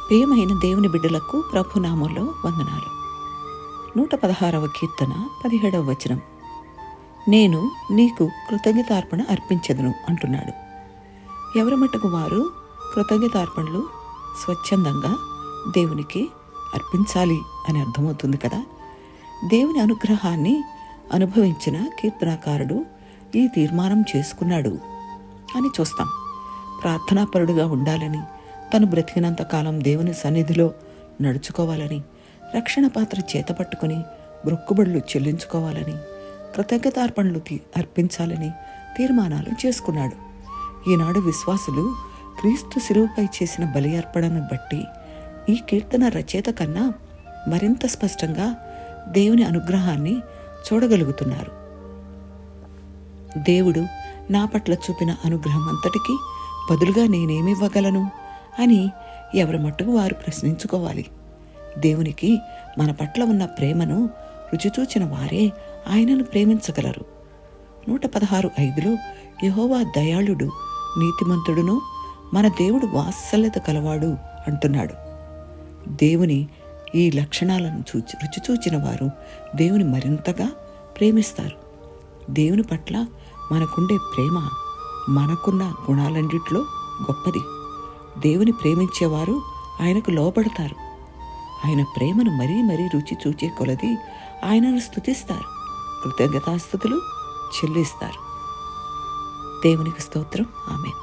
ప్రియమైన దేవుని బిడ్డలకు ప్రభునామంలో వందనాలు. 116వ కీర్తన 17వ వచనం. నేను నీకు కృతజ్ఞతార్పణ అర్పించెదను అంటున్నాడు. ఎవరి మట్టుకు వారు కృతజ్ఞతార్పణలు స్వచ్ఛందంగా దేవునికి అర్పించాలి అని అర్థమవుతుంది కదా. దేవుని అనుగ్రహాన్ని అనుభవించిన కీర్తనాకారుడు ఈ తీర్మానం చేసుకున్నాడు అని చూస్తాం. ప్రార్థనాపరుడుగా ఉండాలని, తను బ్రతికినంత కాలం దేవుని సన్నిధిలో నడుచుకోవాలని, రక్షణ పాత్ర చేతపట్టుకుని మొక్కుబడులు చెల్లించుకోవాలని, కృతజ్ఞతార్పణలు అర్పించాలని తీర్మానాలు చేసుకున్నాడు. ఈనాడు విశ్వాసులు క్రీస్తు శిలువపై చేసిన బలి అర్పణను బట్టి ఈ కీర్తన రచయిత కన్నా మరింత స్పష్టంగా దేవుని అనుగ్రహాన్ని చూడగలుగుతున్నారు. దేవుడు నా పట్ల చూపిన అనుగ్రహం అంతటికీ బదులుగా నేనేమివ్వగలను అని ఎవరి మట్టుకు వారు ప్రశ్నించుకోవాలి. దేవునికి మన పట్ల ఉన్న ప్రేమను రుచిచూచిన వారే ఆయనను ప్రేమించగలరు. 116:5 యెహోవా దయాళుడు, నీతిమంతుడును, మన దేవుడు వాత్సల్యత కలవాడు అంటున్నాడు. దేవుని ఈ లక్షణాలను రుచిచూచిన వారు దేవుని మరింతగా ప్రేమిస్తారు. దేవుని పట్ల మనకుండే ప్రేమ మనకున్న గుణాలన్నిటిలో గొప్పది. దేవుని ప్రేమించేవారు ఆయనకు లోబడతారు. ఆయన ప్రేమను మరీ మరీ రుచి చూచే కొలది ఆయనను స్తుతిస్తారు, కృతజ్ఞతాస్తుతులు చెల్లిస్తారు. దేవునికి స్తోత్రం. ఆమేన్.